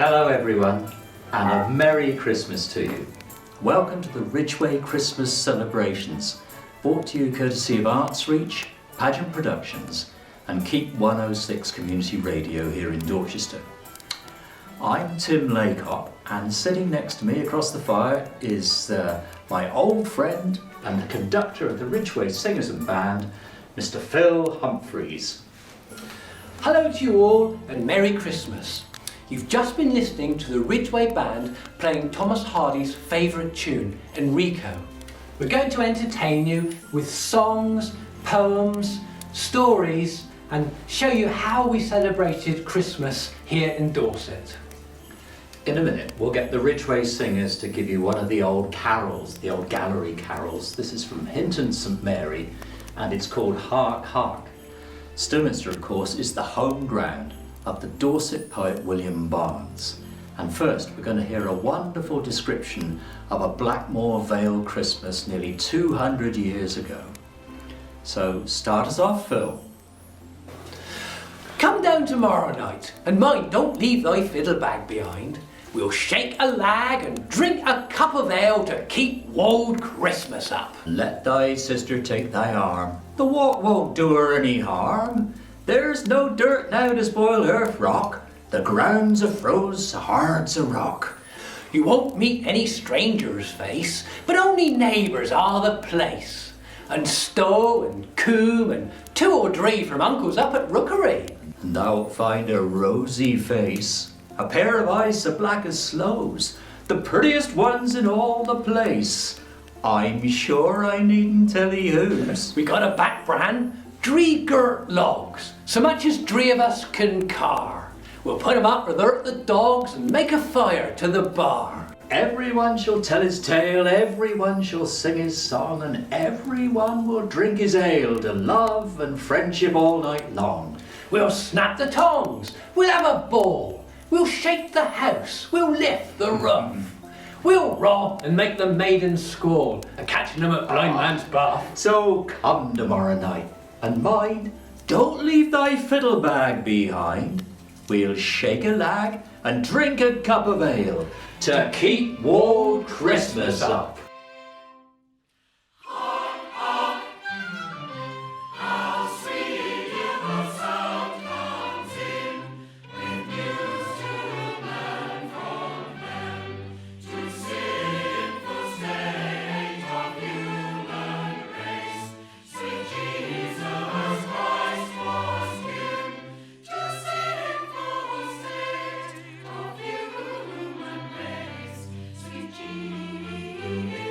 Hello everyone, and a Merry Christmas to you. Welcome to the Ridgeway Christmas celebrations, brought to you courtesy of Artsreach, Pageant Productions and Keep 106 Community Radio here in Dorchester. I'm Tim Laycock, and sitting next to me across the fire is my old friend and the conductor of the Ridgeway Singers and Band, Mr. Phil Humphries. Hello to you all and Merry Christmas. You've just been listening to the Ridgeway Band playing Thomas Hardy's favourite tune, Enrico. We're going to entertain you with songs, poems, stories and show you how we celebrated Christmas here in Dorset. In a minute, we'll get the Ridgeway Singers to give you one of the old carols, the old gallery carols. This is from Hinton, St Mary, and it's called Hark, Hark. Stilminster, of course, is the home ground of the Dorset poet William Barnes. And first, we're going to hear a wonderful description of a Blackmore Vale Christmas nearly 200 years ago. So, start us off, Phil. Come down tomorrow night, and mind, don't leave thy fiddle bag behind. We'll shake a lag and drink a cup of ale to keep wold Christmas up. Let thy sister take thy arm, the walk won't do her any harm. There's no dirt now to spoil her frock, the ground's a froze, hard's a rock. You won't meet any stranger's face, but only neighbours are the place. And Stow and Coombe and 2 or 3 from uncles up at Rookery. And thou'lt find a rosy face, a pair of eyes so black as sloes, the prettiest ones in all the place. I'm sure I needn't tell 'ee whose. We got a back bran, 3 girt logs, so much as 3 of us can car. We'll put 'em up with the dogs and make a fire to the bar. Everyone shall tell his tale, everyone shall sing his song, and everyone will drink his ale to love and friendship all night long. We'll snap the tongs, we'll have a ball, we'll shake the house, we'll lift the roof. We'll rob and make the maidens squall, a catching them at blind man's bath. So come tomorrow night, and mind, don't leave thy fiddle bag behind. We'll shake a lag and drink a cup of ale to keep wold Christmas up. Jesus.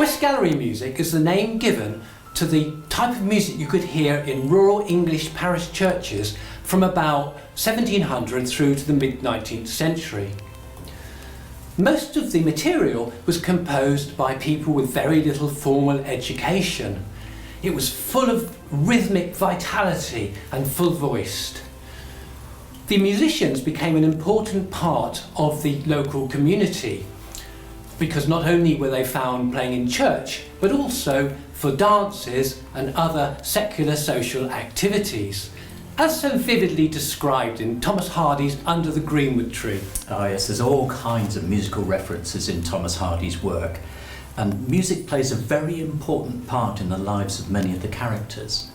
West Gallery music is the name given to the type of music you could hear in rural English parish churches from about 1700 through to the mid-19th century. Most of the material was composed by people with very little formal education. It was full of rhythmic vitality and full-voiced. The musicians became an important part of the local community because not only were they found playing in church, but also for dances and other secular social activities, as so vividly described in Thomas Hardy's Under the Greenwood Tree. Oh yes, there's all kinds of musical references in Thomas Hardy's work, and music plays a very important part in the lives of many of the characters.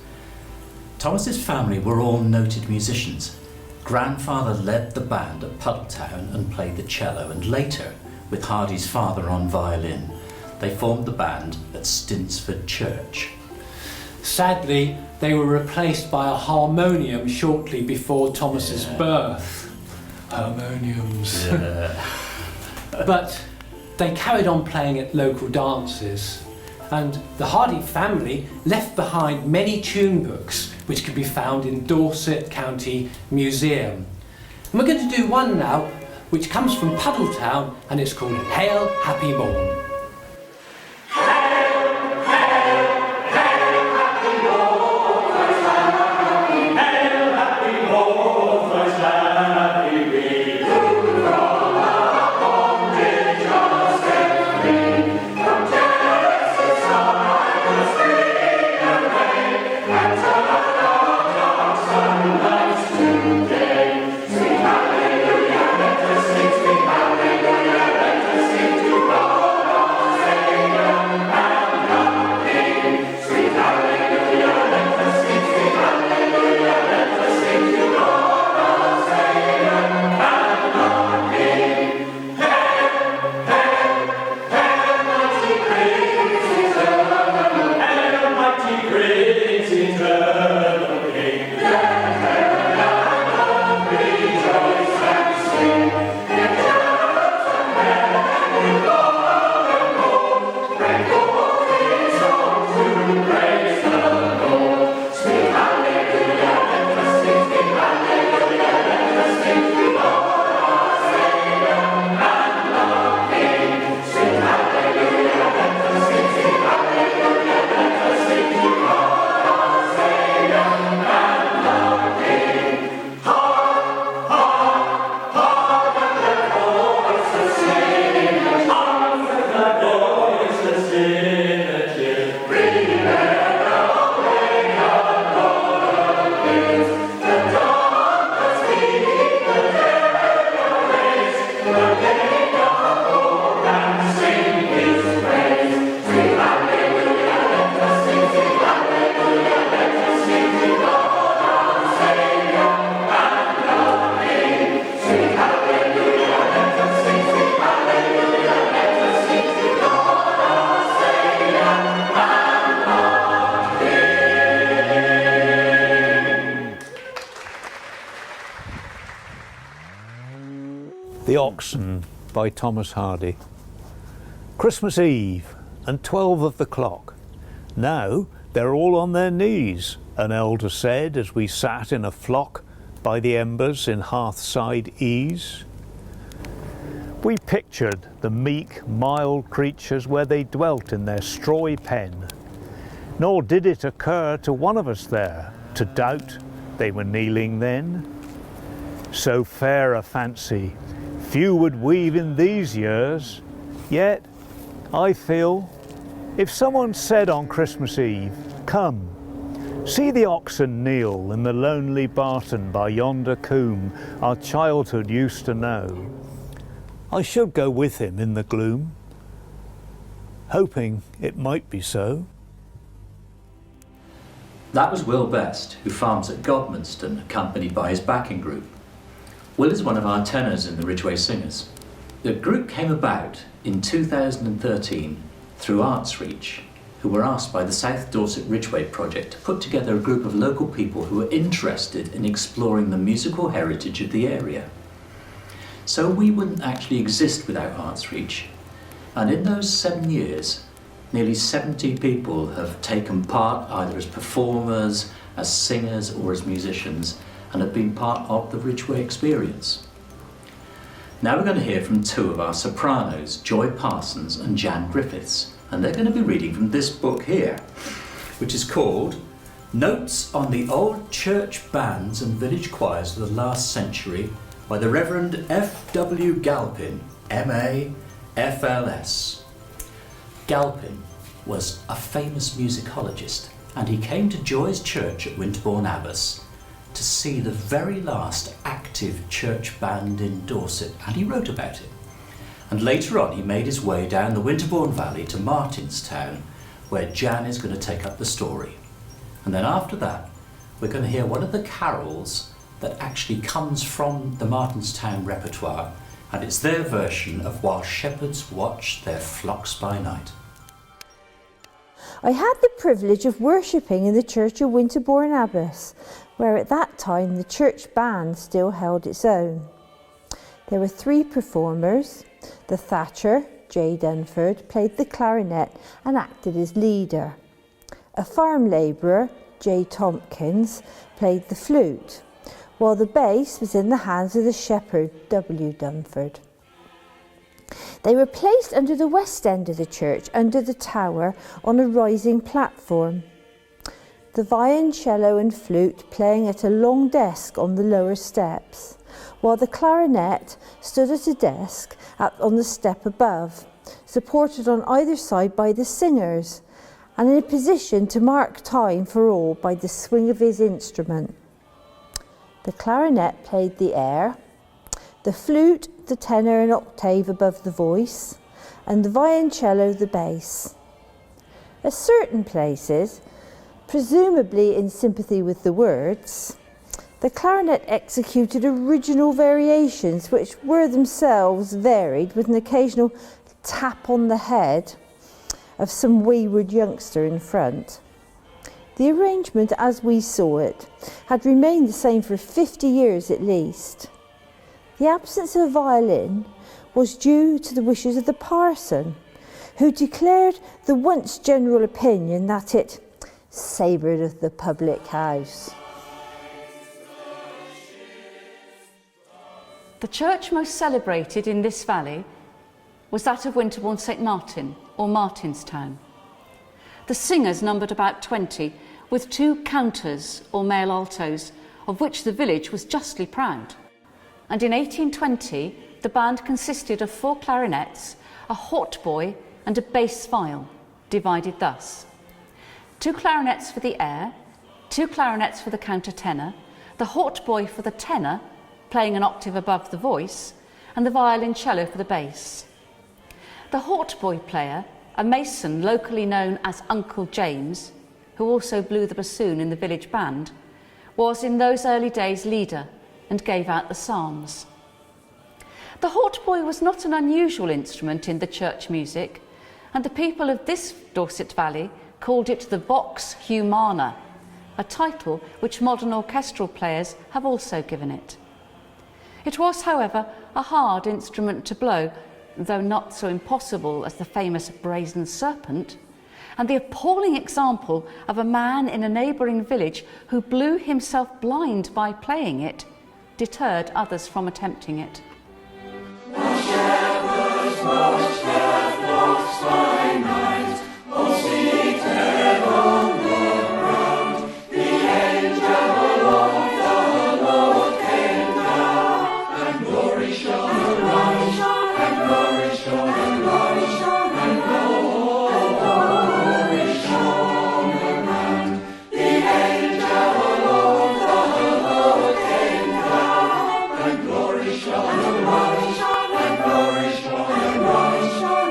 Thomas's family were all noted musicians. Grandfather led the band at Puddletown and played the cello, and later, with Hardy's father on violin, they formed the band at Stinsford Church. Sadly, they were replaced by a harmonium shortly before Thomas's birth. Harmoniums. Yeah. But they carried on playing at local dances, and the Hardy family left behind many tune books which can be found in Dorset County Museum. And we're going to do one now which comes from Puddletown, and it's called Hail Happy Morn. The Oxen by Thomas Hardy. Christmas Eve and 12 of the clock. Now they're all on their knees, an elder said as we sat in a flock by the embers in hearthside ease. We pictured the meek, mild creatures where they dwelt in their strawy pen, nor did it occur to one of us there to doubt they were kneeling then. So fair a fancy few would weave in these years, yet I feel if someone said on Christmas Eve, "Come, see the oxen kneel in the lonely barton by yonder coombe our childhood used to know," I should go with him in the gloom, hoping it might be so. That was Will Best, who farms at Godmanston, accompanied by his backing group. Will is one of our tenors in the Ridgeway Singers. The group came about in 2013 through Artsreach, who were asked by the South Dorset Ridgeway project to put together a group of local people who were interested in exploring the musical heritage of the area. So we wouldn't actually exist without Artsreach, and in those 7 years Nearly 70 people have taken part either as performers, as singers or as musicians, and have been part of the Ridgeway experience. Now we're going to hear from two of our sopranos, Joy Parsons and Jan Griffiths, and they're going to be reading from this book here, which is called Notes on the Old Church Bands and Village Choirs of the Last Century by the Reverend F.W. Galpin, M.A., F.L.S. Galpin was a famous musicologist, and he came to Joy's church at Winterbourne Abbas to see the very last active church band in Dorset, and he wrote about it. And later on he made his way down the Winterbourne Valley to Martinstown, where Jan is going to take up the story. And then after that we're going to hear one of the carols that actually comes from the Martinstown repertoire, and it's their version of While Shepherds Watch Their Flocks by Night. I had the privilege of worshipping in the church of Winterbourne Abbas, where at that time the church band still held its own. There were 3 performers. The thatcher, J. Dunford, played the clarinet and acted as leader. A farm labourer, J. Tompkins, played the flute, while the bass was in the hands of the shepherd, W. Dunford. They were placed under the west end of the church, under the tower, on a rising platform. The violoncello and flute playing at a long desk on the lower steps, while the clarinet stood at a desk on the step above, supported on either side by the singers, and in a position to mark time for all by the swing of his instrument. The clarinet played the air, the flute the tenor an octave above the voice, and the violoncello the bass. At certain places, presumably in sympathy with the words, the clarinet executed original variations which were themselves varied with an occasional tap on the head of some wayward youngster in front. The arrangement as we saw it had remained the same for 50 years at least. The absence of a violin was due to the wishes of the parson, who declared the once general opinion that it savoured of the public house. The church most celebrated in this valley was that of Winterbourne St Martin, or Martinstown. The singers numbered about 20, with 2 counters, or male altos, of which the village was justly proud. And in 1820, the band consisted of 4 clarinets, a hautboy and a bass viol, divided thus: 2 clarinets for the air, 2 clarinets for the countertenor, the hautboy for the tenor, playing an octave above the voice, and the violoncello for the bass. The hautboy player, a mason locally known as Uncle James, who also blew the bassoon in the village band, was in those early days leader and gave out the psalms. The hautboy was not an unusual instrument in the church music, and the people of this Dorset Valley called it the vox humana, a title which modern orchestral players have also given it. It was, however, a hard instrument to blow, though not so impossible as the famous brazen serpent, and the appalling example of a man in a neighbouring village who blew himself blind by playing it deterred others from attempting it. The shepherds watch their flocks by night, all seated on the ground. The angel of the Lord came down, and glory shone around, and glory shone around, and glory shone around. The angel of the Lord came down, and glory shone around, and glory shone around.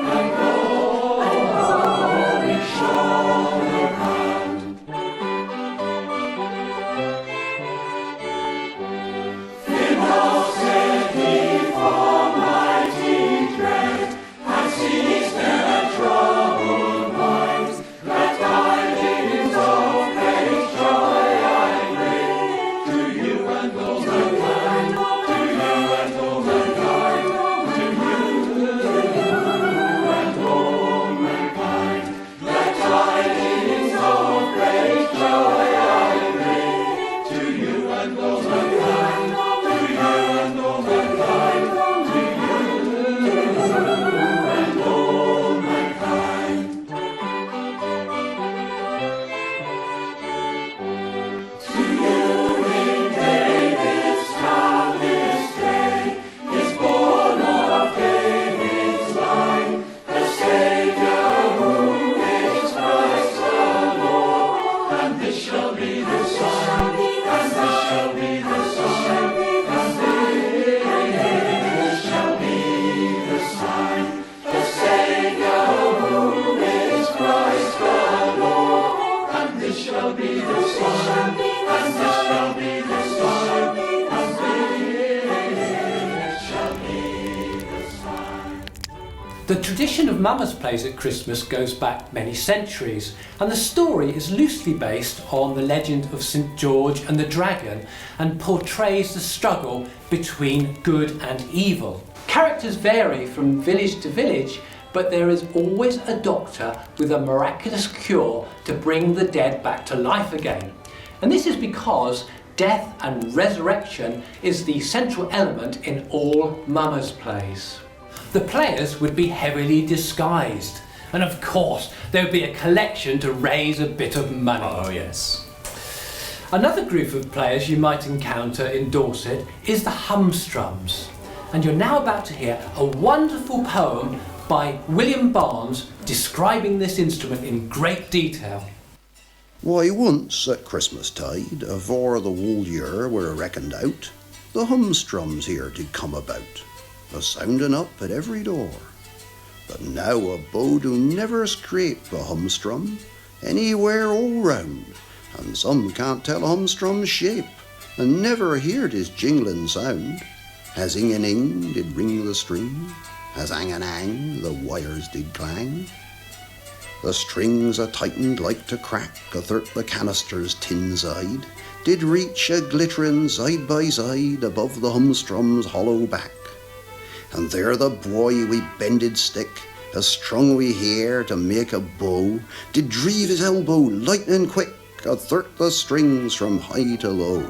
The tradition of mummers' plays at Christmas goes back many centuries, and the story is loosely based on the legend of St George and the Dragon and portrays the struggle between good and evil. Characters vary from village to village, but there is always a doctor with a miraculous cure to bring the dead back to life again. And this is because death and resurrection is the central element in all mummers' plays. The players would be heavily disguised, and of course there would be a collection to raise a bit of money. Oh yes. Another group of players you might encounter in Dorset is the Humphries, and you're now about to hear a wonderful poem by William Barnes describing this instrument in great detail. Why, once at Christmastide, afore the whole year were reckoned out, the Humphries here did come about, a sounding up at every door. But now a bow do never scrape a humstrum anywhere all round, and some can't tell a humstrum's shape, and never heard his jingling sound. As ing and ing did ring the string, as ang and ang the wires did clang. The strings a tightened like to crack, athert the canister's tin side did reach a glittering side by side above the humstrum's hollow back. And there the boy wi' bended stick, as strung wi' hair to make a bow, did drive his elbow lightning quick, athert the strings from high to low.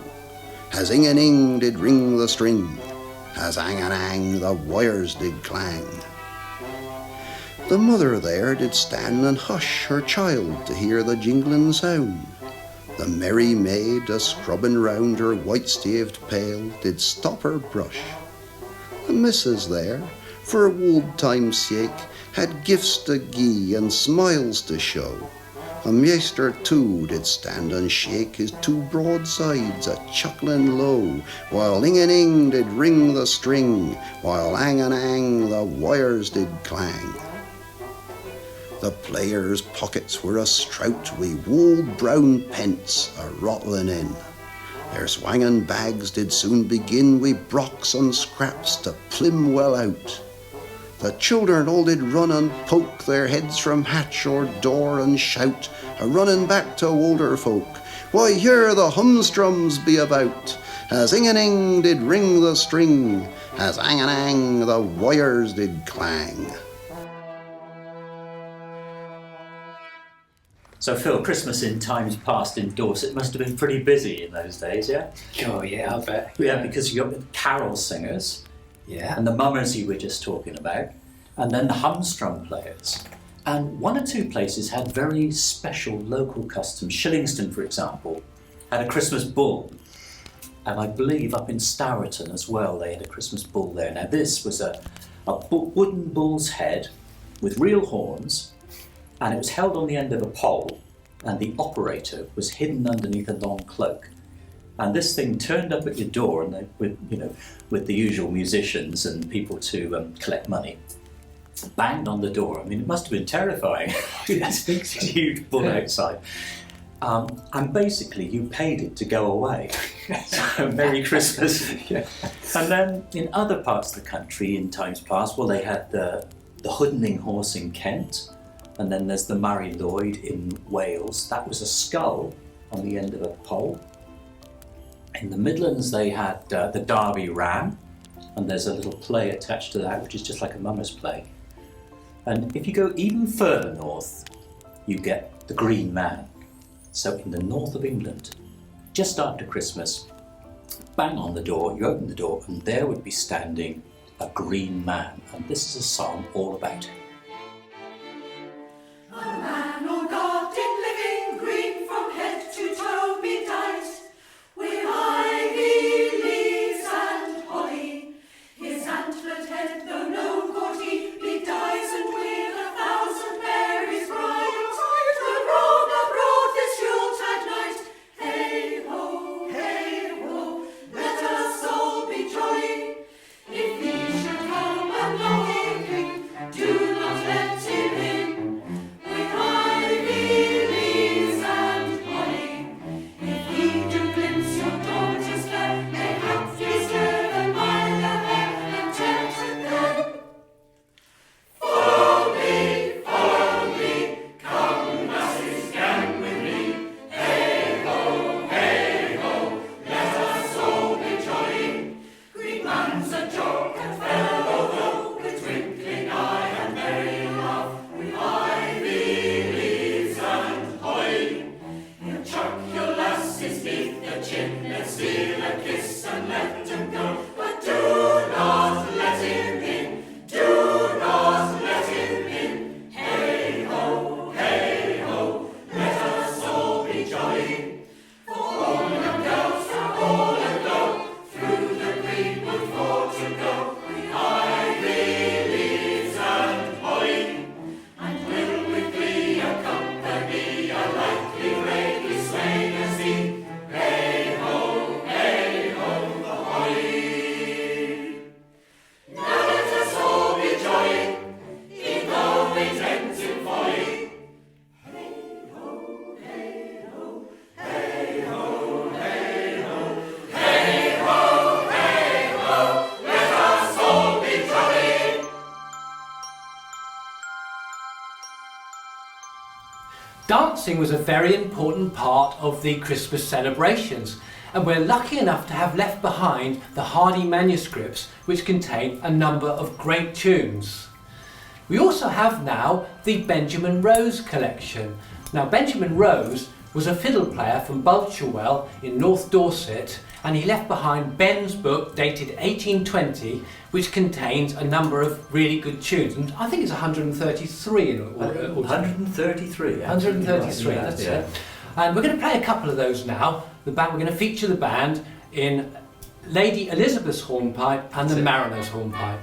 As ing and ing did ring the string, as ang and ang the wires did clang. The mother there did stand and hush her child to hear the jingling sound. The merry maid a scrubbing round her white-staved pail did stop her brush. The missus there, for old time's sake, had gifts to gie and smiles to show. A measter too did stand and shake his two broadsides a chuckling low, while ing and ing did ring the string, while ang and ang the wires did clang. The players' pockets were a strout wi' old brown pence a rattling in. Their swangin' bags did soon begin wi' brocks and scraps to plim well out. The children all did run and poke their heads from hatch or door and shout, a running back to older folk, why here the Humphries be about, as ing and ing did ring the string, as ang and ang the wires did clang. So Phil, Christmas in times past in Dorset must have been pretty busy in those days, yeah? Oh yeah, I bet. Yeah, because you got the carol singers, Yeah. and the mummers you were just talking about, and then the humstrum players. And one or two places had very special local customs. Shillingston, for example, had a Christmas bull. And I believe up in Stourton as well, they had a Christmas bull there. Now this was a wooden bull's head with real horns, and it was held on the end of a pole, and the operator was hidden underneath a long cloak. And this thing turned up at your door, and they, with the usual musicians and people to collect money, banged on the door. I mean, it must have been terrifying. This big, huge bull outside. And basically, you paid it to go away. So, Merry Christmas. Yeah. And then in other parts of the country, in times past, well, they had the hoodening horse in Kent, and then there's the Murray Lloyd in Wales. That was a skull on the end of a pole. In the Midlands, they had the Derby Ram, and there's a little play attached to that, which is just like a mummer's play. And if you go even further north, you get the Green Man. So in the north of England, just after Christmas, bang on the door, you open the door, and there would be standing a green man. And this is a song all about him. A man all garbed in living green, from head to toe bedight, with ivy leaves and holly. His antlered head, though no gaudy, bedies, and with 1,000 berries bright, to roam abroad this Yuletide night. Hey ho, let us all be jolly. If he should come a-knocking, do not Dancing was a very important part of the Christmas celebrations, and we're lucky enough to have left behind the Hardy manuscripts, which contain a number of great tunes. We also have now the Benjamin Rose collection. Now, Benjamin Rose was a fiddle player from Bulcherwell in North Dorset, and he left behind Ben's book dated 1820, which contains a number of really good tunes. And I think it's 133 in all. 133. 133, Right, that's yeah. it. And we're going to play a couple of those now. We're going to feature the band in Lady Elizabeth's hornpipe and the Mariner's hornpipe.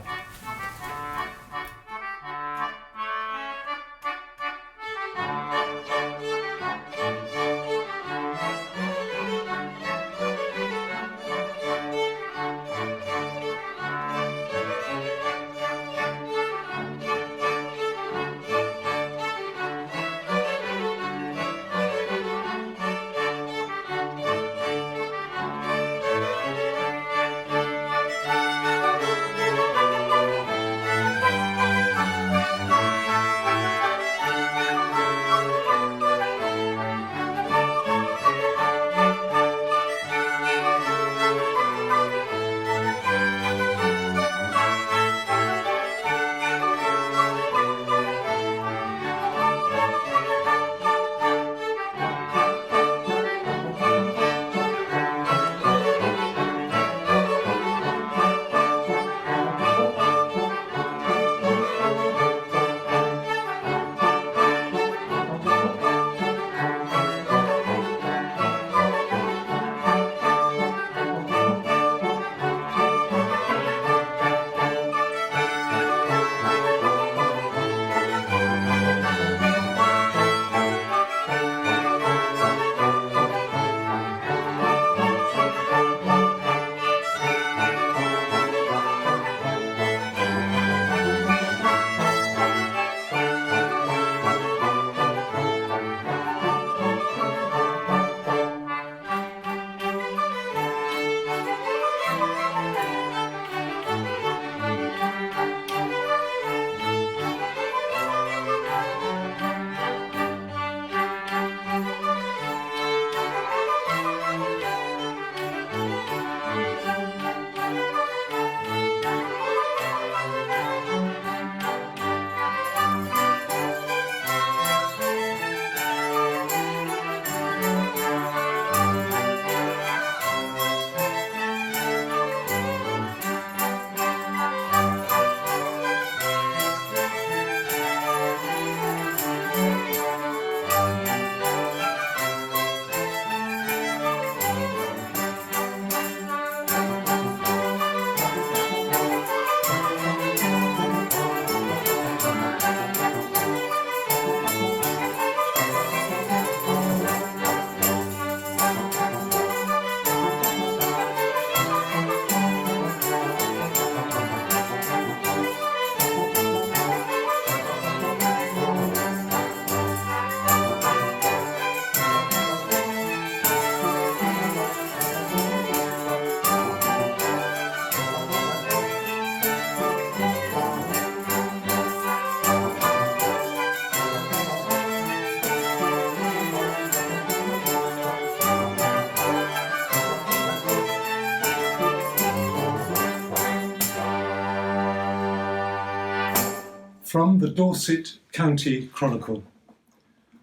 From the Dorset County Chronicle.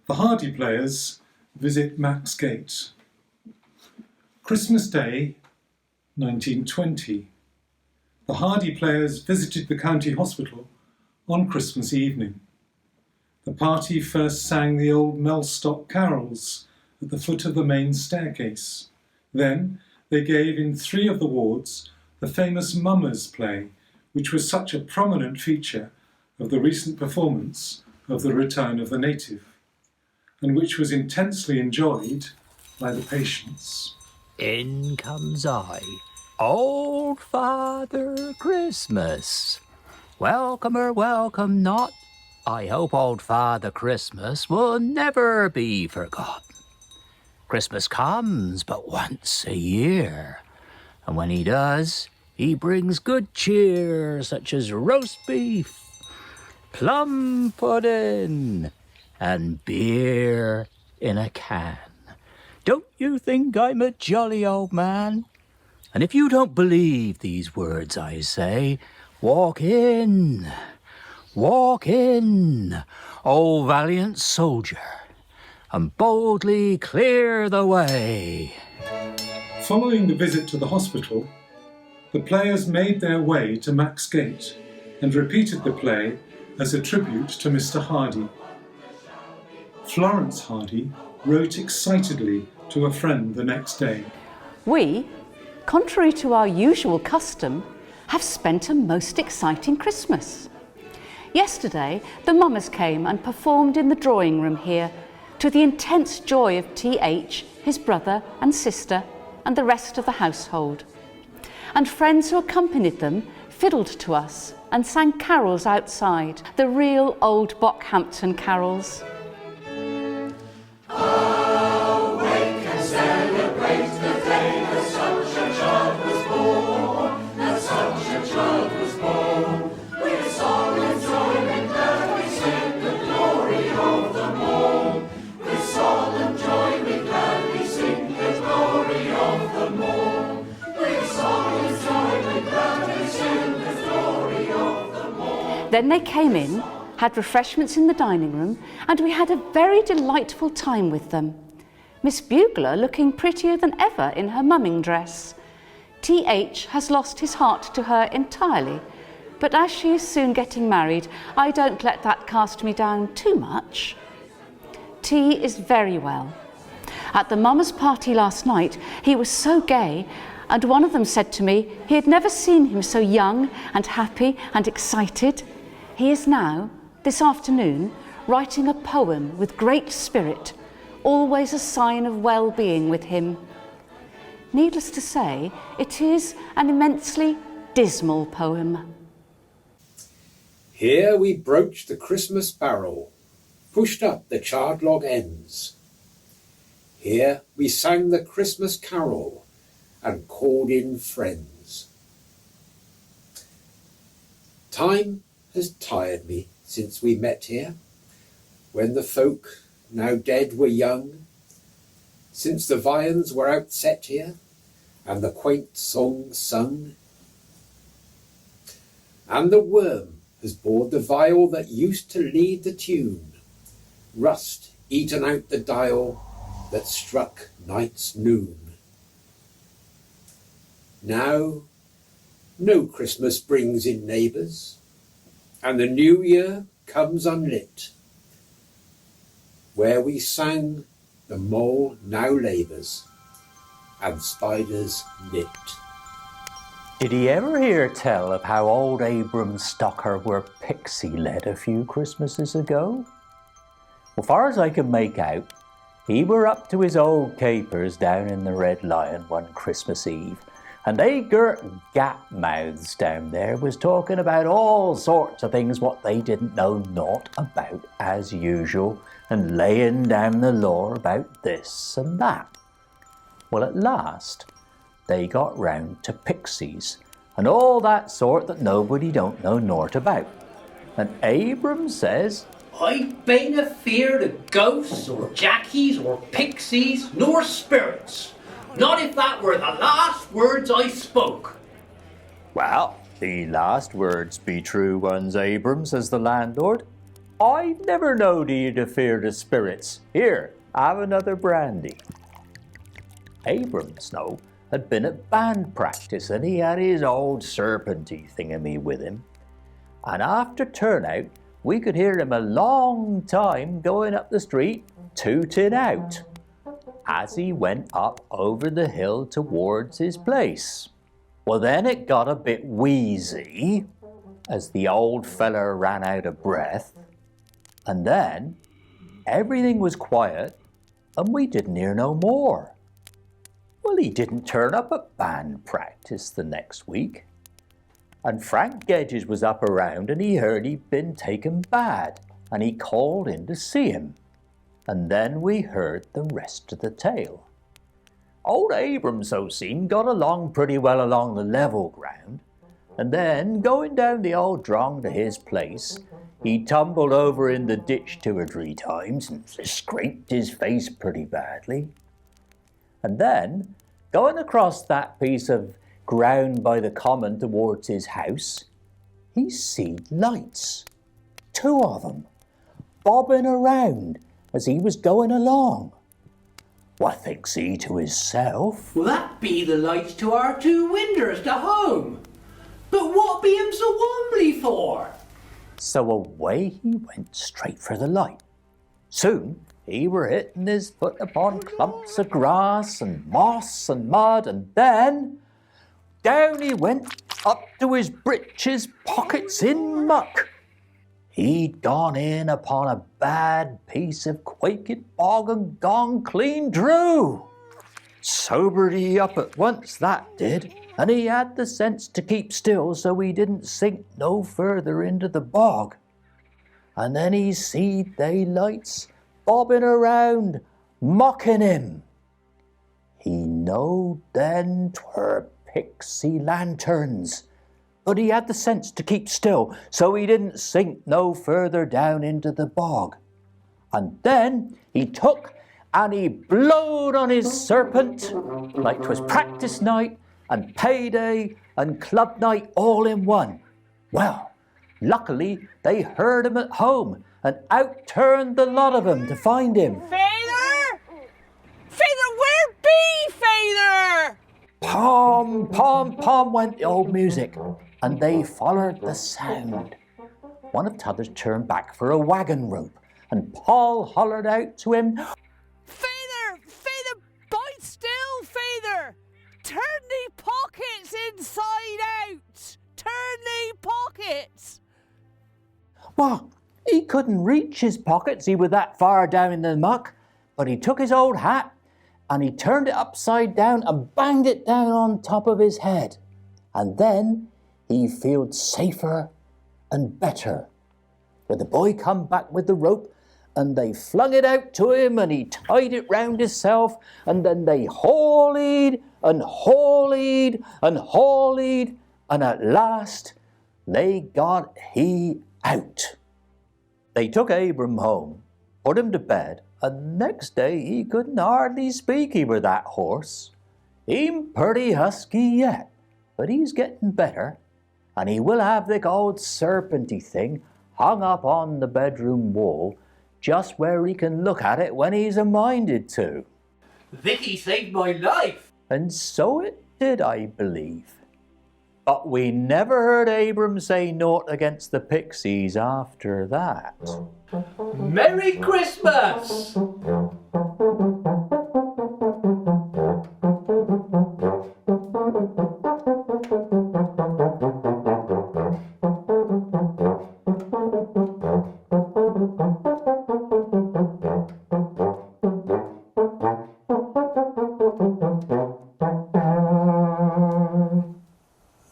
The Hardy players visit Max Gate. Christmas Day, 1920. The Hardy players visited the county hospital on Christmas evening. The party first sang the old Mellstock carols at the foot of the main staircase. Then they gave in 3 of the wards the famous Mummers play, which was such a prominent feature of the recent performance of The Return of the Native, and which was intensely enjoyed by the patients. In comes I, Old Father Christmas. Welcome or welcome not, I hope Old Father Christmas will never be forgotten. Christmas comes but once a year, and when he does, he brings good cheer, such as roast beef, plum pudding, and beer in a can. Don't you think I'm a jolly old man? And if you don't believe these words I say, walk in, O valiant soldier, and boldly clear the way. Following the visit to the hospital, the players made their way to Max Gate and repeated the play as a tribute to Mr. Hardy. Florence Hardy wrote excitedly to a friend the next day. We, contrary to our usual custom, have spent a most exciting Christmas. Yesterday, the mummers came and performed in the drawing room here, to the intense joy of T.H., his brother and sister, and the rest of the household. And friends who accompanied them fiddled to us and sang carols outside, the real old Bockhampton carols. Then they came in, had refreshments in the dining room, and we had a very delightful time with them. Miss Bugler looking prettier than ever in her mumming dress. T.H. has lost his heart to her entirely, but as she is soon getting married, I don't let that cast me down too much. T is very well. At the mummers' party last night, he was so gay, and one of them said to me he had never seen him so young and happy and excited. He is now, this afternoon, writing a poem with great spirit, always a sign of well-being with him. Needless to say, it is an immensely dismal poem. Here we broached the Christmas barrel, pushed up the charred log ends. Here we sang the Christmas carol and called in friends. Time has tired me since we met here, when the folk now dead were young, since the viands were outset here and the quaint songs sung. And the worm has bored the viol that used to lead the tune, rust eaten out the dial that struck night's noon. Now no Christmas brings in neighbours, and the new year comes unlit. Where we sang, the mole now labours, and spiders knit. Did he ever hear tell of how old Abram Stocker were pixie-led a few Christmases ago? Well, far as I can make out, he were up to his old capers down in the Red Lion one Christmas Eve, and they girt gap-mouths down there was talking about all sorts of things what they didn't know naught about as usual, and laying down the law about this and that. Well, at last, they got round to pixies, and all that sort that nobody don't know naught about. And Abram says, I bain't afeard of ghosts or jackies or pixies nor spirits. Not if that were the last words I spoke. well, the last words be true ones, Abram, says the landlord. I never knowed he'd afeard of spirits. Here, have another brandy. Abram Snow had been at band practice and he had his old serpenty thingamy with him. And after turnout, we could hear him a long time going up the street, tooting out, as he went up over the hill towards his place. Well, then it got a bit wheezy, as the old feller ran out of breath, and then everything was quiet and we didn't hear no more. Well, he didn't turn up at band practice the next week. And Frank Gedges was up around and he heard he'd been taken bad and he called in to see him. And then we heard the rest of the tale. Old Abram, so seen, got along pretty well along the level ground, and then, going down the old drong to his place, He tumbled over in the ditch 2 or 3 times and scraped his face pretty badly. And then, going across that piece of ground by the common towards his house, he seed lights, 2 of them, bobbing around as he was going along. What thinks he to himself? Well, that be the lights to our 2 windows to home. But what be 'em so wombly for? So away he went straight for the light. Soon he were hitting his foot upon clumps of grass and moss and mud, and then down he went up to his breeches pockets in muck. He'd gone in upon a bad piece of quaking bog and gone clean through. Sobered he up at once, that did, and he had the sense to keep still so he didn't sink no further into the bog. And then he seed they lights bobbing around, mocking him. He knowed then 'twere pixie lanterns, but he had the sense to keep still so he didn't sink no further down into the bog. And then he took and he blowed on his serpent like 'twas practice night and payday and club night all in one. Well, luckily they heard him at home and out turned the lot of 'em to find him. Feyther! Feyther, where be Feyther? Pom, pom, pom went the old music, and they followed the sound. One of t'others turned back for a wagon rope, and Paul hollered out to him, Feyther! Feyther, bide still, Feyther! Turn thee pockets inside out! Turn thee pockets! Well, he couldn't reach his pockets, he was that far down in the muck, but he took his old hat and he turned it upside down and banged it down on top of his head. And then he feeled safer and better. When the boy come back with the rope, and they flung it out to him, and he tied it round himself, and then they haulied and haulied and haulied, and at last they got he out. They took Abram home, put him to bed, and next day he couldn't hardly speak, he were that hoarse. He'm pretty husky yet, but he's getting better, and he will have the old serpenty thing hung up on the bedroom wall, just where he can look at it when he's a-minded to. Vicky saved my life. And so it did, I believe. But we never heard Abram say naught against the pixies after that. Merry Christmas!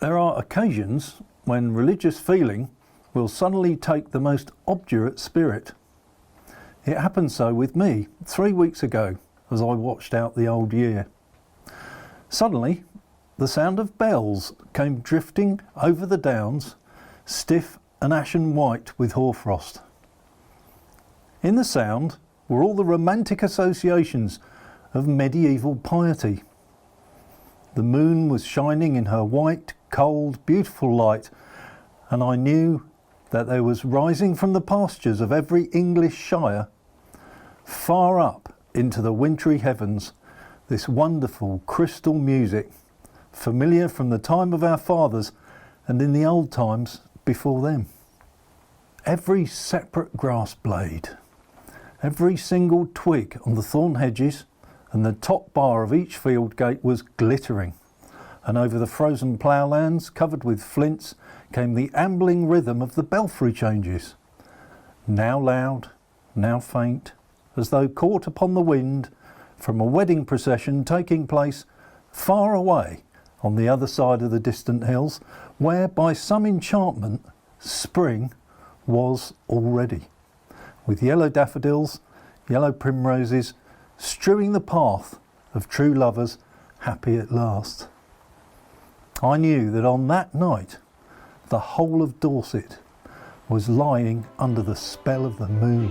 There are occasions when religious feeling will suddenly take the most obdurate spirit. It happened so with me 3 weeks ago as I watched out the old year. Suddenly, the sound of bells came drifting over the downs, stiff and ashen white with hoarfrost. In the sound were all the romantic associations of medieval piety. The moon was shining in her white, cold, beautiful light, and I knew that there was rising from the pastures of every English shire, far up into the wintry heavens, this wonderful crystal music, familiar from the time of our fathers and in the old times before them. Every separate grass blade, every single twig on the thorn hedges and the top bar of each field gate was glittering, and over the frozen ploughlands covered with flints came the ambling rhythm of the belfry changes, now loud, now faint, as though caught upon the wind from a wedding procession taking place far away on the other side of the distant hills, where by some enchantment spring was already, with yellow daffodils, yellow primroses, strewing the path of true lovers happy at last. I knew that on that night the whole of Dorset was lying under the spell of the moon.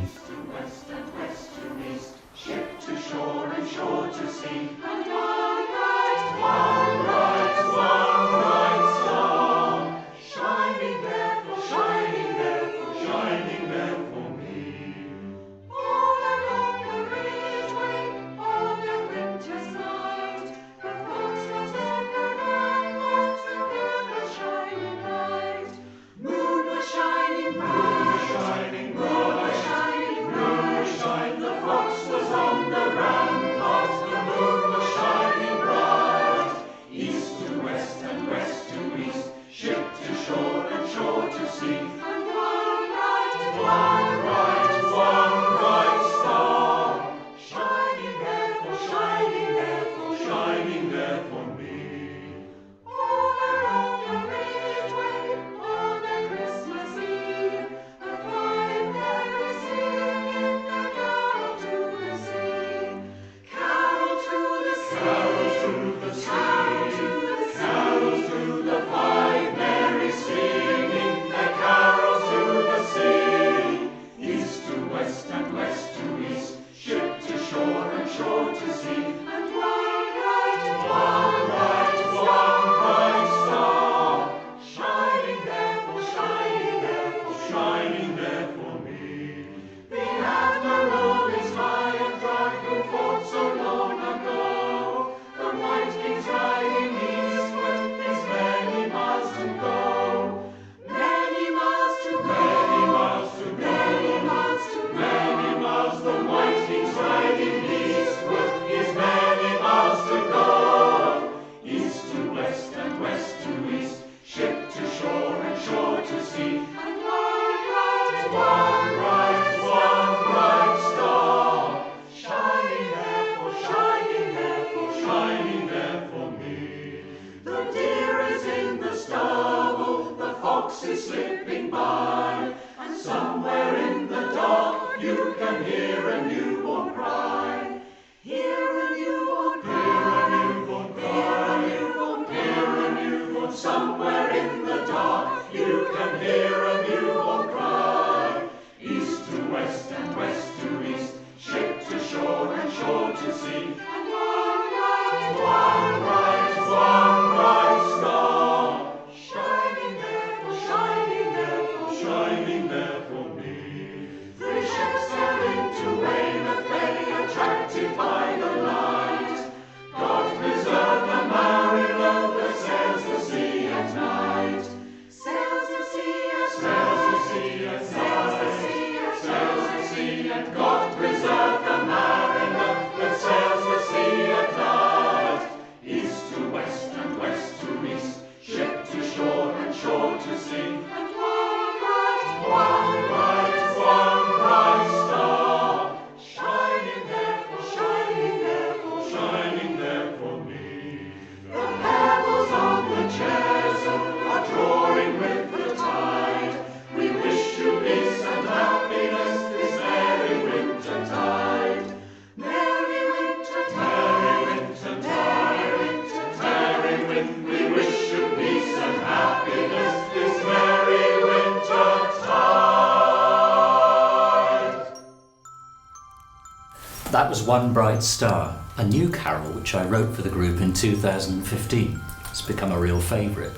That was One Bright Star, a new carol which I wrote for the group in 2015. It's become a real favourite.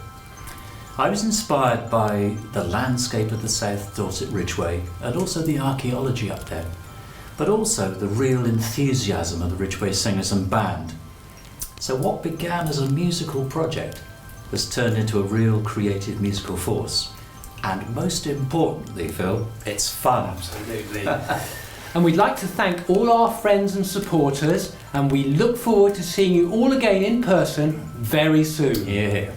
I was inspired by the landscape of the South Dorset Ridgeway and also the archaeology up there, but also the real enthusiasm of the Ridgeway Singers and Band. So what began as a musical project has turned into a real creative musical force. And most importantly, Phil, it's fun. Absolutely. And we'd like to thank all our friends and supporters, and we look forward to seeing you all again in person very soon. Yeah.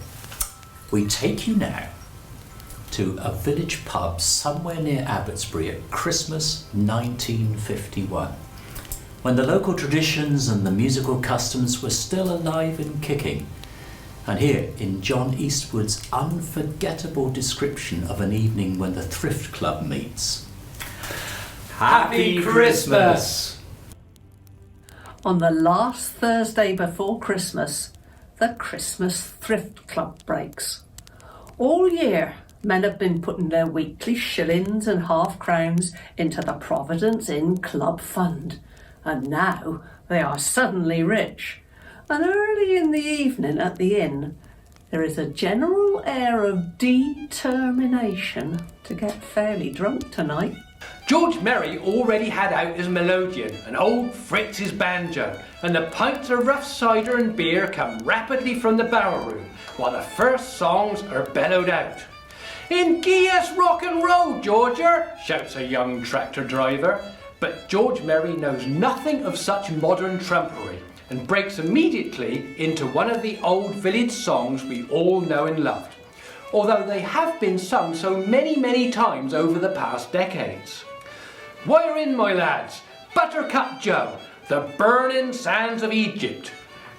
We take you now to a village pub somewhere near Abbotsbury at Christmas 1951, when the local traditions and the musical customs were still alive and kicking. And here, in John Eastwood's unforgettable description of an evening when the Thrift Club meets. Happy Christmas! On the last Thursday before Christmas, the Christmas Thrift Club breaks. All year, Men have been putting their weekly shillings and half-crowns into the Providence Inn Club Fund, and now they are suddenly rich. And early in the evening at the inn, there is a general air of determination to get fairly drunk tonight. George Merry already had out his melodeon and old Fritz's banjo, and the pints of rough cider and beer come rapidly from the barrel room, while the first songs are bellowed out. "In gie us rock and roll, Georger," shouts a young tractor driver. But George Merry knows nothing of such modern trumpery and breaks immediately into one of the old village songs we all know and loved, although they have been sung so many times over the past decades. "Wire in, my lads, Buttercup Joe, the burning sands of Egypt,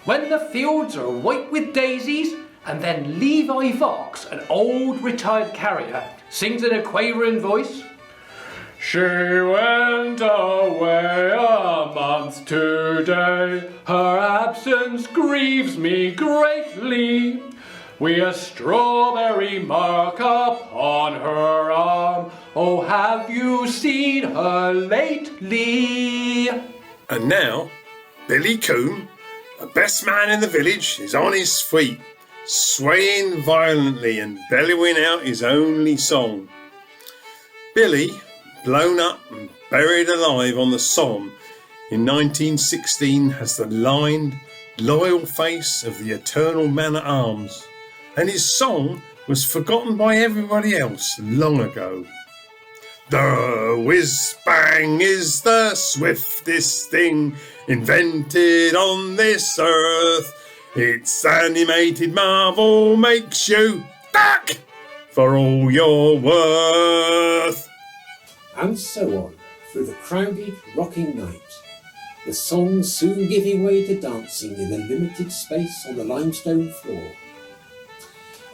when the fields are white with daisies," and then Levi Vox, an old retired carrier, sings in a quavering voice, "She went away a month today, her absence grieves me greatly. Wi' a strawberry mark upon her arm, oh, have you seen her lately?" And now, Billy Coombe, the best man in the village, is on his feet, swaying violently and bellowing out his only song. Billy, blown up and buried alive on the Somme in 1916, has the lined, loyal face of the eternal man-at-arms, and his song was forgotten by everybody else long ago. The whiz-bang is the swiftest thing invented on this earth. Its animated marvel makes you duck for all your worth. And so on, through the crowded, rocking night, the songs soon giving way to dancing in the limited space on the limestone floor.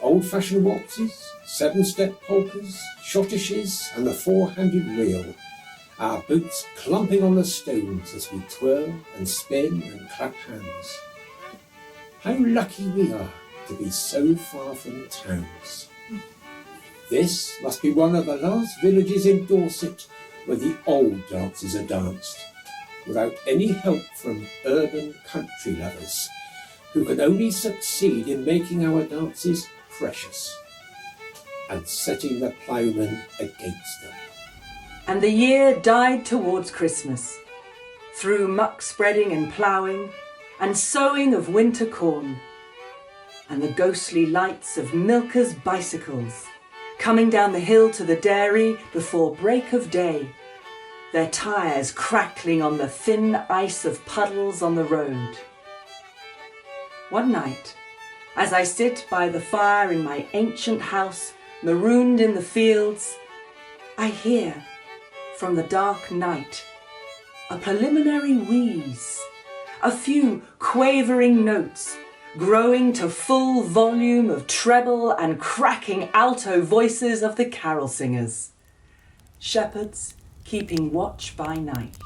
Old-fashioned waltzes, seven-step polkas, schottisches and the four-handed reel, our boots clumping on the stones as we twirl and spin and clap hands. How lucky we are to be so far from towns. This must be one of the last villages in Dorset where the old dances are danced, without any help from urban country lovers, who can only succeed in making our dances precious and setting the ploughman against them. And the year died towards Christmas, through muck spreading and ploughing, and sowing of winter corn, and the ghostly lights of milkers' bicycles, coming down the hill to the dairy before break of day, their tyres crackling on the thin ice of puddles on the road. One night, as I sit by the fire in my ancient house, marooned in the fields, I hear, from the dark night, a preliminary wheeze, a few quavering notes, growing to full volume of treble and cracking alto voices of the carol singers, shepherds keeping watch by night.